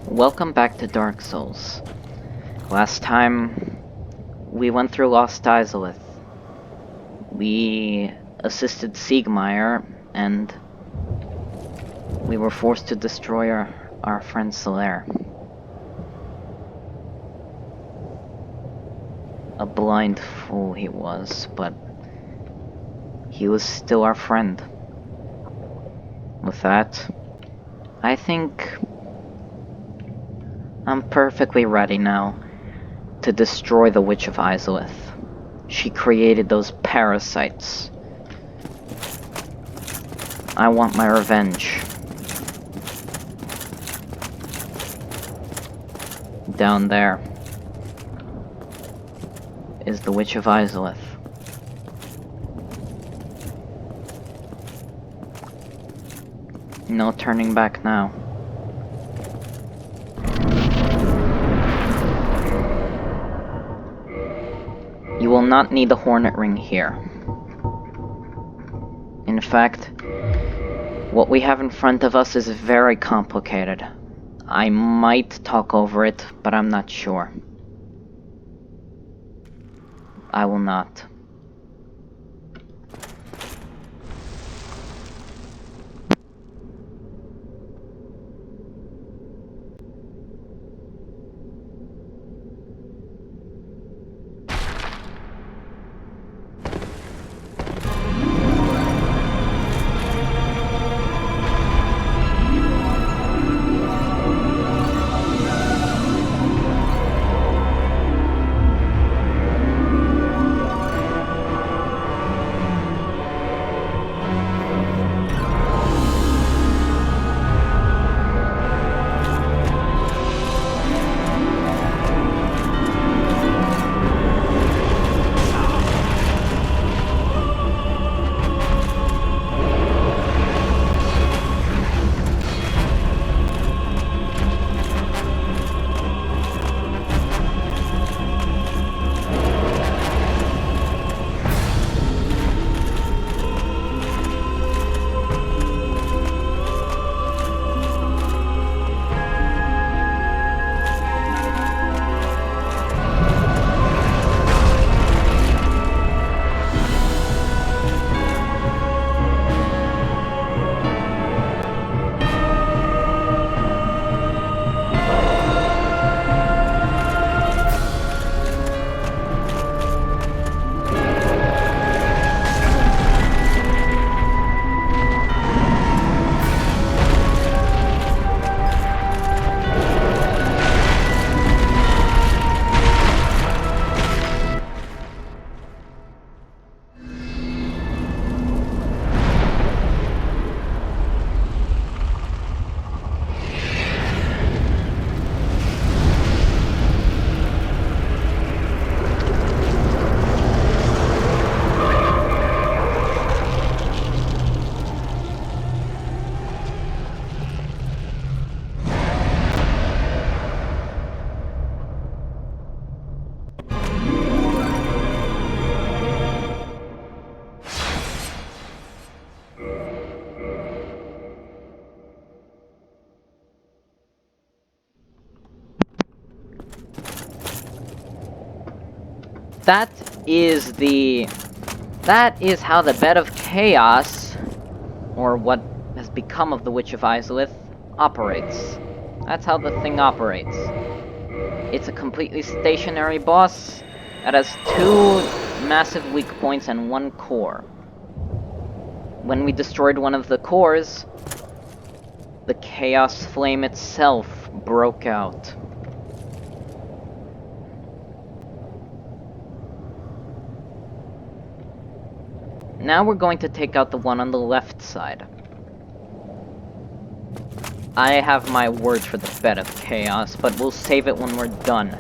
Welcome back to Dark Souls. Last time, we went through Lost Izalith. We assisted Siegmeyer, and we were forced to destroy our friend Solaire. A blind fool he was, but he was still our friend. With that, I think I'm perfectly ready now to destroy the Witch of Izalith. She created those parasites. I want my revenge. Down there is the Witch of Izalith. No turning back now. You will not need the Hornet Ring here. In fact, what we have in front of us is very complicated. I might talk over it, but I'm not sure. I will not. That is how the Bed of Chaos, or what has become of the Witch of Izalith, operates. That's how the thing operates. It's a completely stationary boss that has 2 massive weak points and 1 core. When we destroyed one of the cores, the Chaos Flame itself broke out. Now we're going to take out the one on the left side. I have my word for the Bed of Chaos, but we'll save it when we're done.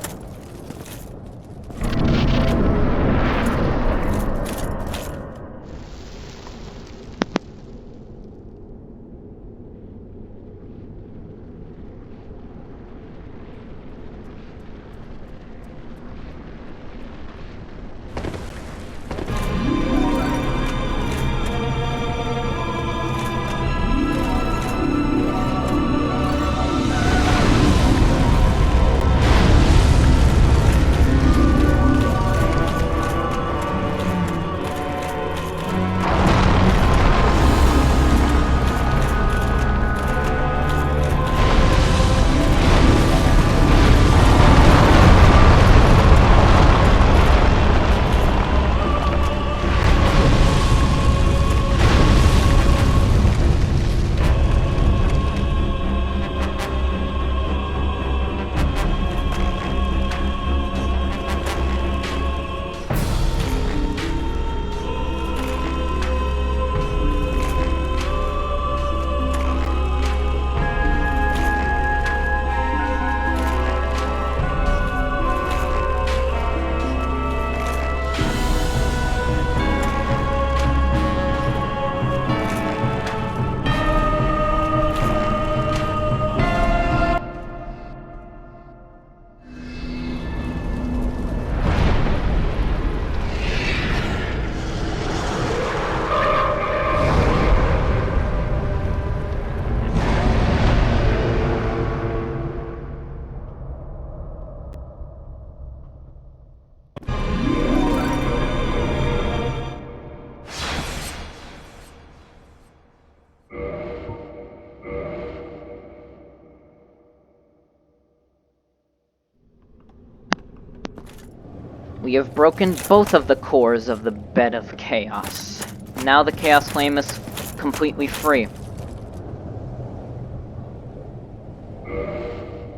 We have broken both of the cores of the bed of chaos. Now the Chaos Flame is completely free.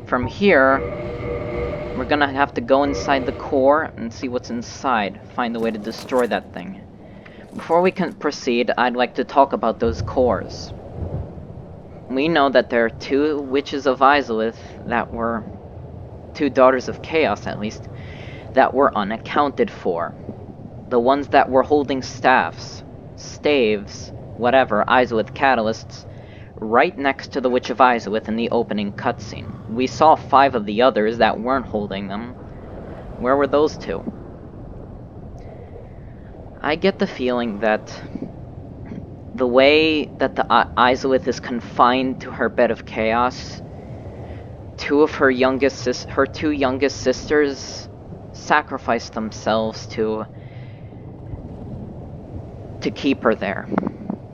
From here, we're gonna have to go inside the core and see what's inside, find a way to destroy that thing. Before we can proceed, I'd like to talk about those cores. We know that there are two Witches of Izalith that were... two Daughters of Chaos, at least, that were unaccounted for. The ones that were holding staffs, staves, whatever, Izalith catalysts, right next to the Witch of Izalith in the opening cutscene. We saw 5 of the others that weren't holding them. Where were those 2? I get the feeling that the way that the Izalith is confined to her bed of chaos, 2 of her her 2 youngest sisters sacrificed themselves to keep her there.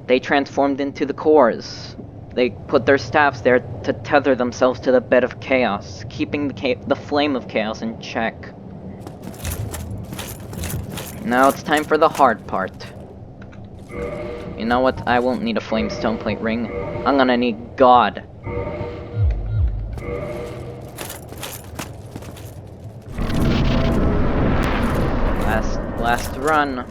They transformed into the cores. They put their staffs there to tether themselves to the bed of chaos, keeping the flame of chaos in check. Now it's time for the hard part. You know what? I won't need a flame stone plate ring. I'm gonna need God. Last run.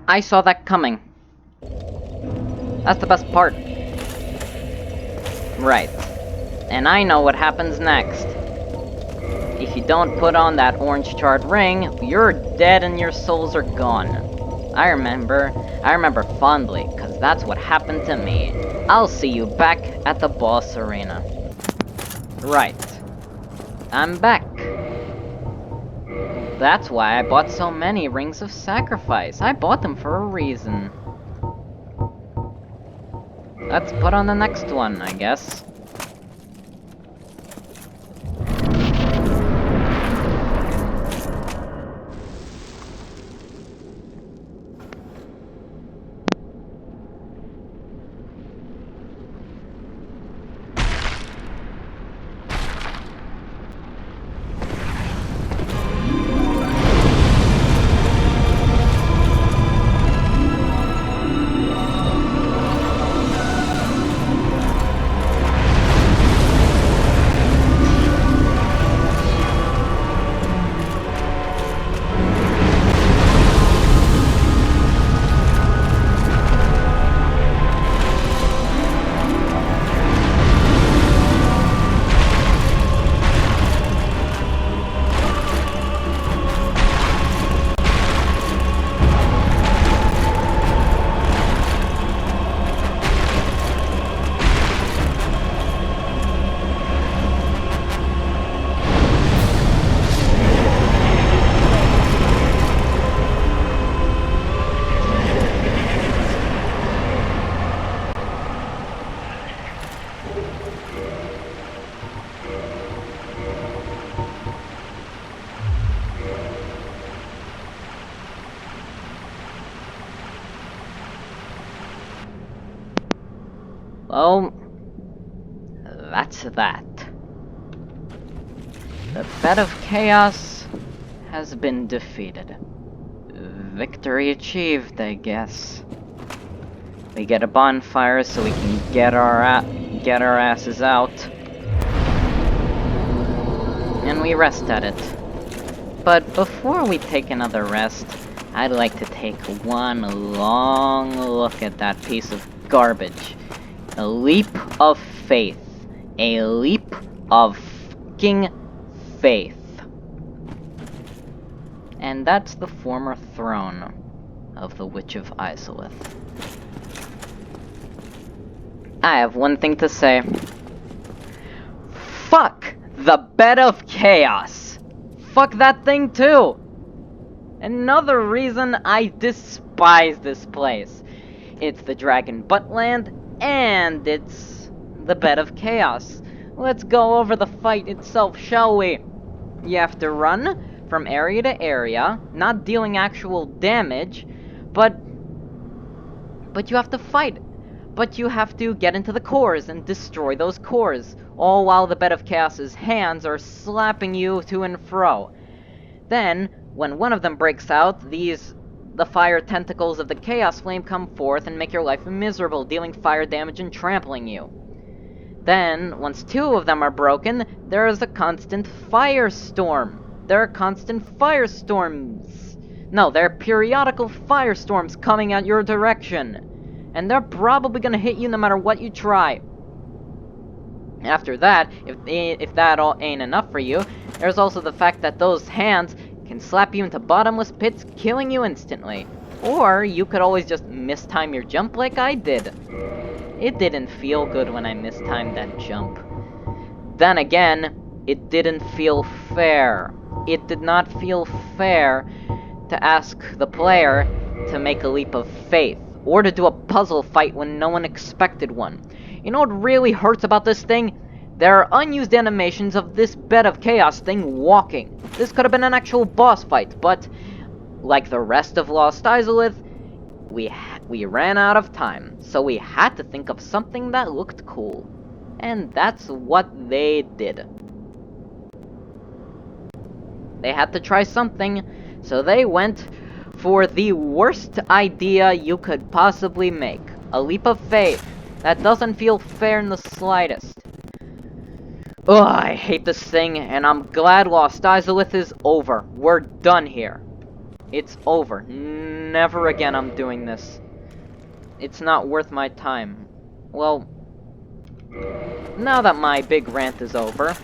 I saw that coming. That's the best part. Right. And I know what happens next. If you don't put on that orange charred ring, you're dead and your souls are gone. I remember fondly, cause that's what happened to me. I'll see you back at the boss arena. Right. I'm back. That's why I bought so many Rings of Sacrifice. I bought them for a reason. Let's put on the next one, I guess. Well, that's that. The Bed of Chaos has been defeated. Victory achieved, I guess. We get a bonfire so we can get our asses out. And we rest at it. But before we take another rest, I'd like to take one long look at that piece of garbage. A leap of faith. A leap of fucking faith. And that's the former throne of the Witch of Izalith. I have one thing to say. Fuck the Bed of Chaos! Fuck that thing too! Another reason I despise this place. It's the Dragon Buttland, and it's the Bed of Chaos. Let's go over the fight itself, shall we? You have to run from area to area, not dealing actual damage, but you have to fight. But you have to get into the cores and destroy those cores, all while the Bed of Chaos's hands are slapping you to and fro. Then, when one of them breaks out, the fire tentacles of the Chaos Flame come forth and make your life miserable, dealing fire damage and trampling you. Then, once two of them are broken, there is a constant firestorm. There are constant firestorms. No, there are periodical firestorms coming at your direction. And they're probably gonna hit you no matter what you try. After that, if that all ain't enough for you, there's also the fact that those hands can slap you into bottomless pits, killing you instantly. Or you could always just mistime your jump like I did. It didn't feel good when I mistimed that jump. Then again, it didn't feel fair. It did not feel fair to ask the player to make a leap of faith, or to do a puzzle fight when no one expected one. You know what really hurts about this thing? There are unused animations of this Bed of Chaos thing walking. This could have been an actual boss fight, but like the rest of Lost Izalith, we ran out of time, so we had to think of something that looked cool. And that's what they did. They had to try something, so they went for the worst idea you could possibly make. A leap of faith. That doesn't feel fair in the slightest. Ugh, I hate this thing, and I'm glad Lost Izalith is over. We're done here. It's over. Never again I'm doing this. It's not worth my time. Well, now that my big rant is over,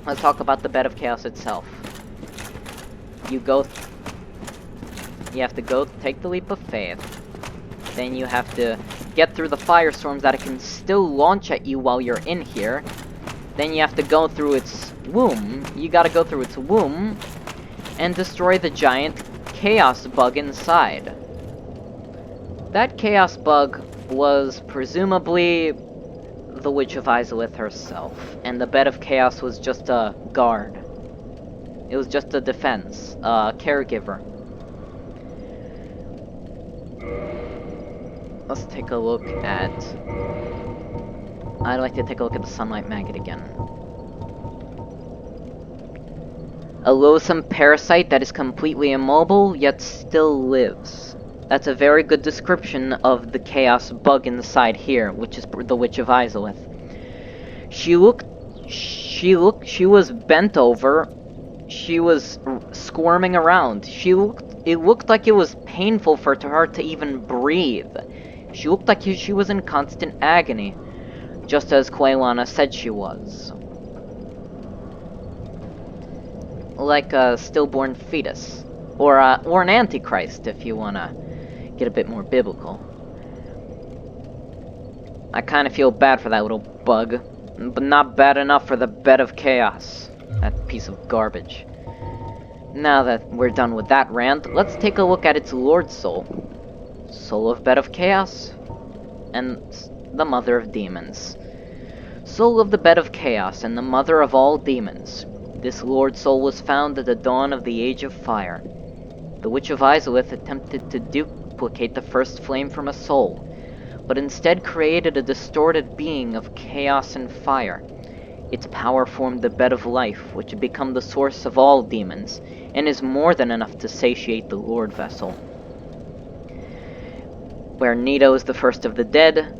let's talk about the Bed of Chaos itself. You have to go take the leap of faith. Then you have to get through the firestorms that it can still launch at you while you're in here. Then you have to go through its womb. You gotta go through its womb and destroy the giant chaos bug inside. That chaos bug was presumably the Witch of Izalith herself, and the Bed of Chaos was just a guard. It was just a defense, a caregiver. Let's take a look at... I'd like to take a look at the Sunlight Maggot again. A loathsome parasite that is completely immobile, yet still lives. That's a very good description of the chaos bug inside here, which is the Witch of Izalith. She was bent over. She was squirming around. It looked like it was painful for her to even breathe. She looked like she was in constant agony, just as Quaylana said she was. Like a stillborn fetus. Or an antichrist, if you wanna get a bit more biblical. I kinda feel bad for that little bug, but not bad enough for the Bed of Chaos. That piece of garbage. Now that we're done with that rant, let's take a look at its Lord Soul. Soul of Bed of Chaos, and the Mother of Demons. Soul of the Bed of Chaos, and the Mother of all Demons. This Lord Soul was found at the dawn of the Age of Fire. The Witch of Izalith attempted to duplicate the first flame from a soul. but instead created a distorted being of chaos and fire. Its power formed the bed of life, which had become the source of all demons, and is more than enough to satiate the Lord Vessel. Where Nito is the first of the dead,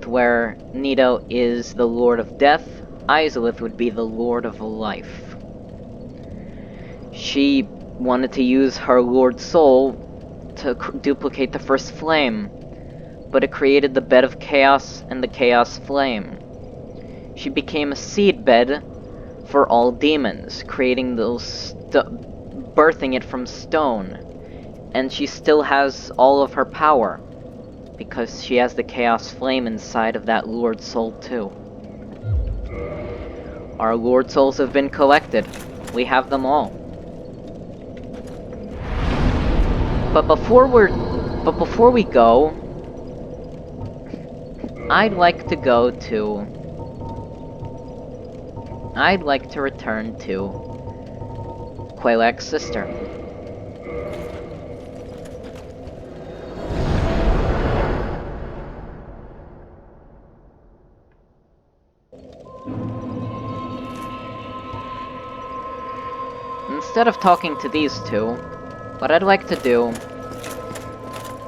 where Nito is the Lord of Death, Izalith would be the Lord of Life. She wanted to use her Lord's soul to duplicate the first flame, but it created the bed of chaos and the chaos flame. She became a seedbed for all demons, creating birthing it from stone, and she still has all of her power, because she has the chaos flame inside of that Lord Soul too. Our Lord Souls have been collected. We have them all. But before we go, I'd like to return to Quaylak's sister. Instead of talking to these two, what I'd like to do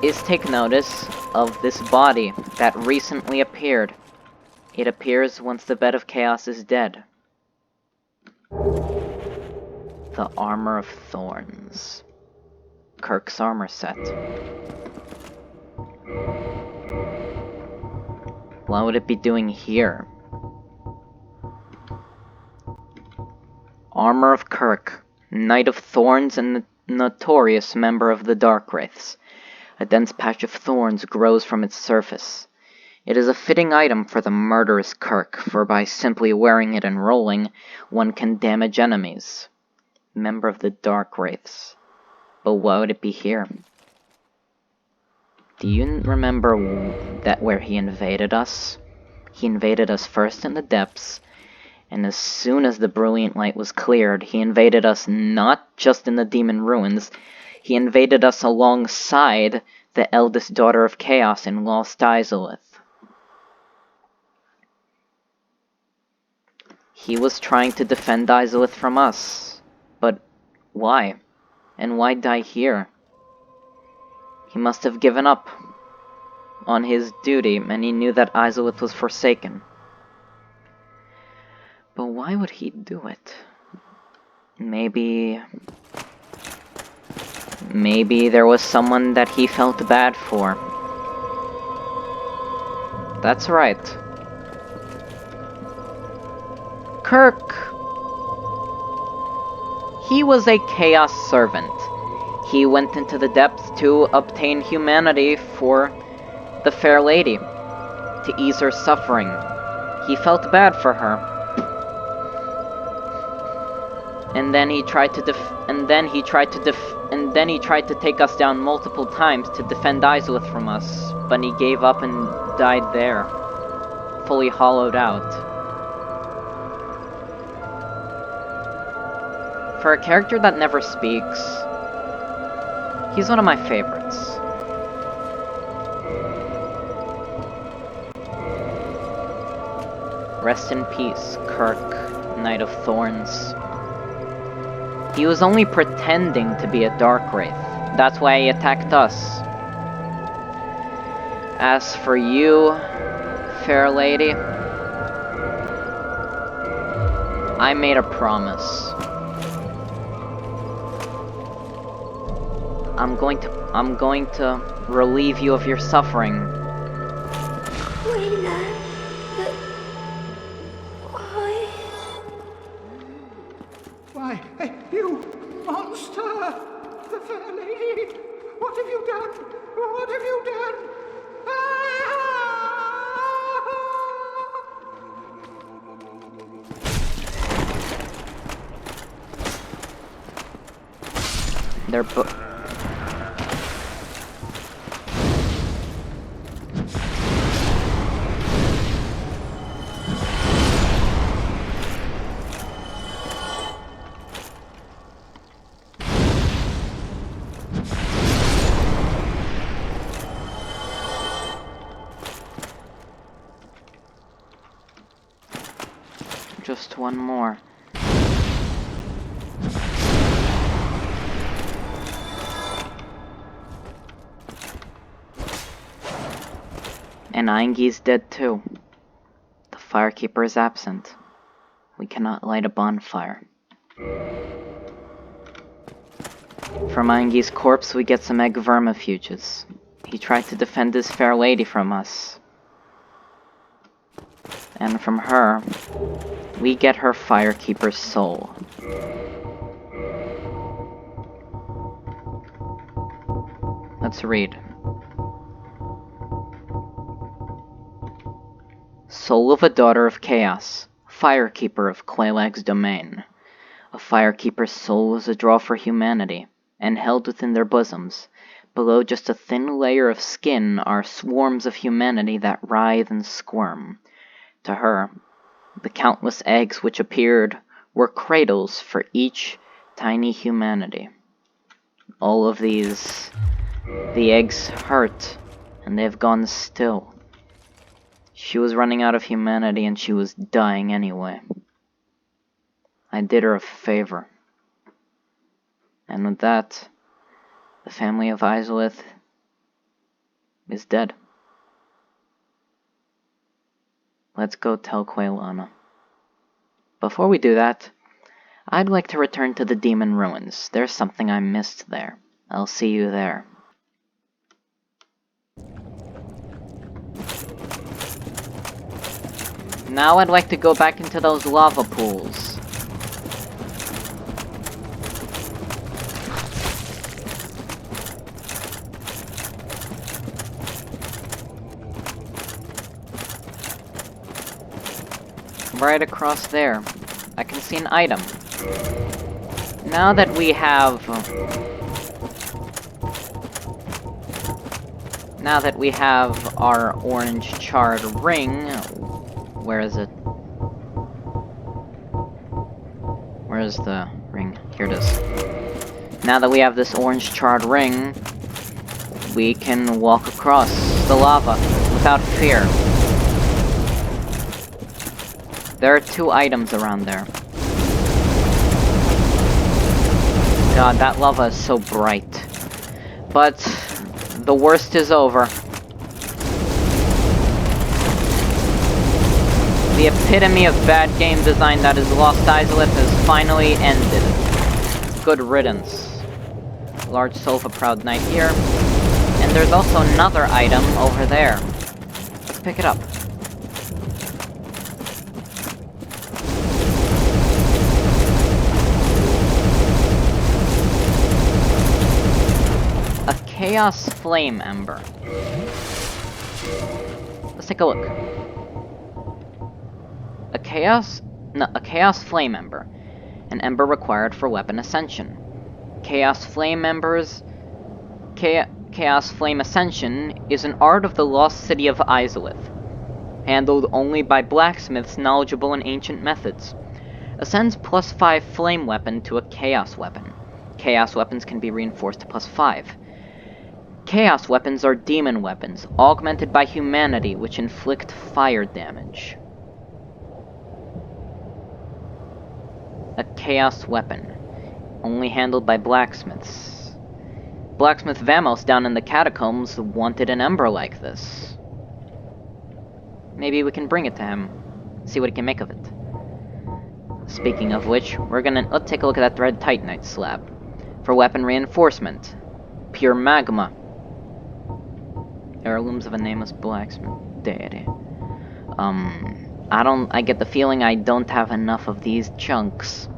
is take notice of this body that recently appeared. It appears once the bed of chaos is dead. The Armor of Thorns. Kirk's armor set. What would it be doing here? Armor of Kirk, Knight of Thorns and notorious member of the Dark Wraiths. A dense patch of thorns grows from its surface. It is a fitting item for the murderous Kirk, for by simply wearing it and rolling, one can damage enemies. Member of the Dark Wraiths. But why would it be here? Do you remember where he invaded us? He invaded us first in the depths, and as soon as the brilliant light was cleared, he invaded us not just in the demon ruins, he invaded us alongside the eldest daughter of Chaos in Lost Izalith. He was trying to defend Izalith from us. But why? And why die here? He must have given up on his duty, and he knew that Izalith was forsaken. But why would he do it? Maybe there was someone that he felt bad for. That's right. Kirk. He was a Chaos servant. He went into the depths to obtain humanity for the Fair Lady, to ease her suffering. He felt bad for her. And then he tried to take us down multiple times to defend Izalith from us, but he gave up and died there, fully hollowed out. For a character that never speaks, he's one of my favorites. Rest in peace, Kirk, Knight of Thorns. He was only pretending to be a Dark Wraith. That's why he attacked us. As for you, fair lady, I made a promise. I'm going to relieve you of your suffering. Wait, why? Why, you monster! The fair lady! What have you done? What have you done? They're Just one more. And Aingi's dead too. The firekeeper is absent. We cannot light a bonfire. From Aingi's corpse we get some egg vermifuges. He tried to defend his fair lady from us. And from her, we get her firekeeper's soul. Let's read. Soul of a daughter of chaos, firekeeper of Quelaag's domain. A firekeeper's soul is a draw for humanity, and held within their bosoms. Below just a thin layer of skin are swarms of humanity that writhe and squirm. To her, the countless eggs which appeared were cradles for each tiny humanity. All of these, the eggs hurt, and they've gone still. She was running out of humanity and she was dying anyway. I did her a favor. And with that, the family of Izalith is dead. Let's go tell Quailana. Before we do that, I'd like to return to the Demon Ruins. There's something I missed there. I'll see you there. Now I'd like to go back into those lava pools. Right across there, I can see an item. Now that we have our orange charred ring, where is it? Where is the ring? Here it is. Now that we have this orange charred ring, we can walk across the lava without fear. There are 2 items around there. God, that lava is so bright. But the worst is over. The epitome of bad game design that is Lost Izalith has finally ended. Good riddance. Large soul of a proud knight here. And there's also another item over there. Let's pick it up. A Chaos Flame Ember. Let's take a look. A Chaos Flame Ember. An ember required for weapon ascension. Chaos Flame Embers... Chaos Flame Ascension is an art of the lost city of Izalith, handled only by blacksmiths knowledgeable in ancient methods. Ascends +5 flame weapon to a chaos weapon. Chaos weapons can be reinforced to +5. Chaos weapons are demon weapons, augmented by humanity, which inflict fire damage. A chaos weapon, only handled by blacksmiths. Blacksmith Vamos down in the catacombs wanted an ember like this. Maybe we can bring it to him, see what he can make of it. Speaking of which, let's take a look at that red titanite slab. For weapon reinforcement, pure magma. Heirlooms of a nameless blacksmith deity. I get the feeling I don't have enough of these chunks.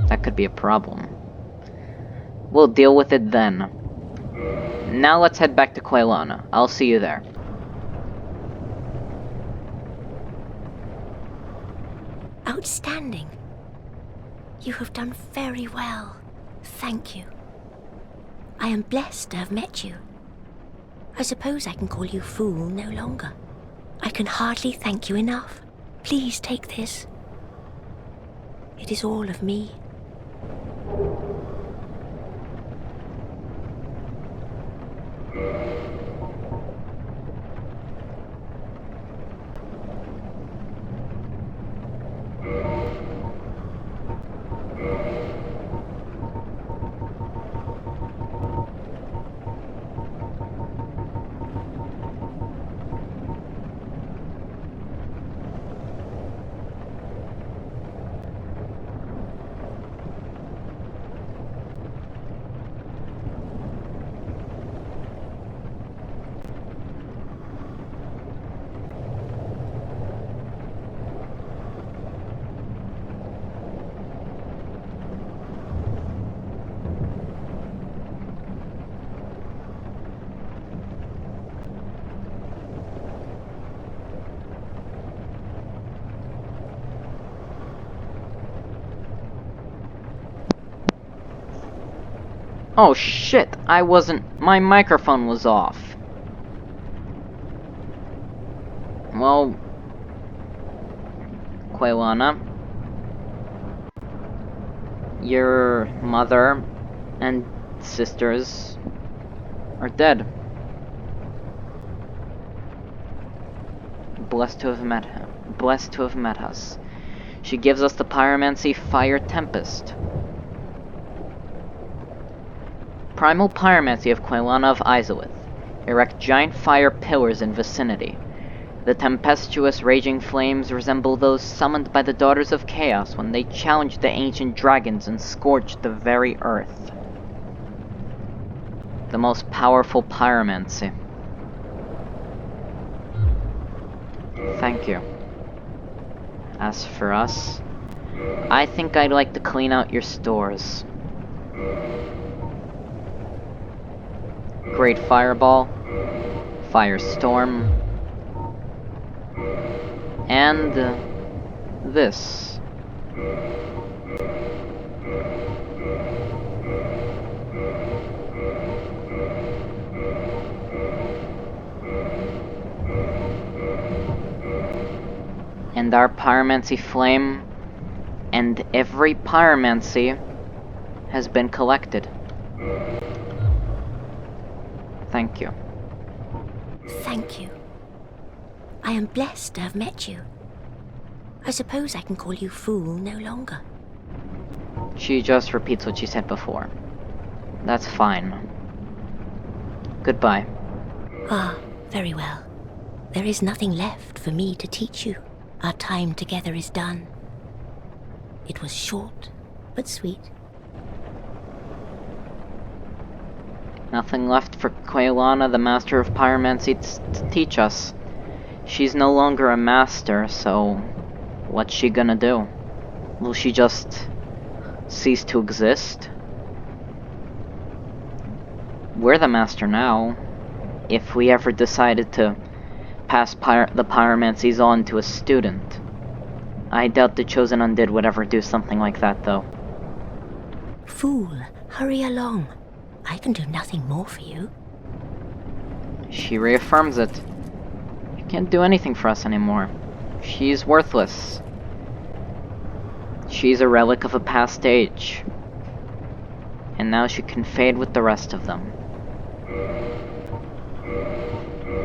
That could be a problem. We'll deal with it then. Now let's head back to Quailana. I'll see you there. Outstanding. You have done very well. Thank you. I am blessed to have met you. I suppose I can call you fool no longer. I can hardly thank you enough. Please take this. It is all of me. Oh shit, my microphone was off. Well, Quelana, your mother and sisters are dead. Blessed to have met us. She gives us the pyromancy Fire Tempest. Primal pyromancy of Quelana of Izalith. Erect giant fire pillars in vicinity. The tempestuous raging flames resemble those summoned by the Daughters of Chaos when they challenged the ancient dragons and scorched the very earth. The most powerful pyromancy. Thank you. As for us, I think I'd like to clean out your stores. Great Fireball, Firestorm, and this. And our pyromancy flame, and every pyromancy has been collected. Thank you. Thank you. I am blessed to have met you. I suppose I can call you fool no longer. She just repeats what she said before. That's fine. Goodbye. Ah, very well. There is nothing left for me to teach you. Our time together is done. It was short, but sweet. Nothing left for Quelana, the Master of Pyromancy, to teach us. She's no longer a master, so what's she gonna do? Will she just cease to exist? We're the master now. If we ever decided to pass the pyromancies on to a student. I doubt the Chosen Undead would ever do something like that, though. Fool, hurry along. I can do nothing more for you. She reaffirms it. She can't do anything for us anymore. She's worthless. She's a relic of a past age. And now she can fade with the rest of them.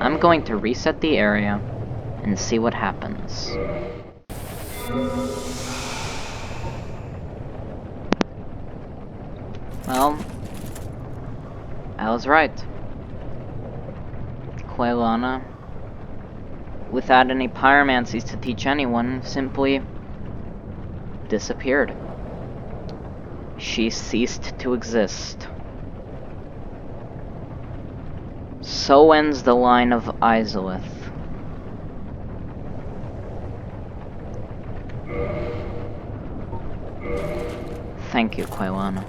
I'm going to reset the area and see what happens. Well, I was right. Quelana, without any pyromancies to teach anyone, simply disappeared. She ceased to exist. So ends the line of Izalith. Thank you, Quelana.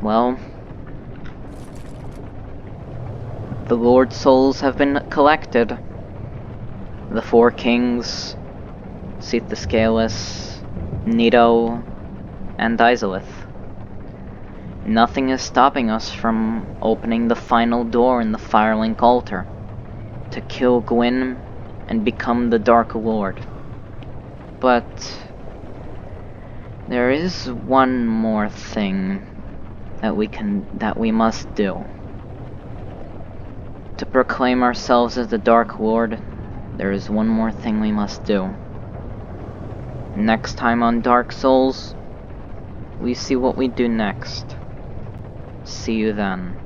Well, the Lord's souls have been collected. The four kings, Seath the Scaleless, Nito, and Izalith. Nothing is stopping us from opening the final door in the Firelink altar to kill Gwyn and become the Dark Lord. But there is one more thing that we must do. To proclaim ourselves as the Dark Lord, there is one more thing we must do. Next time on Dark Souls, we see what we do next. See you then.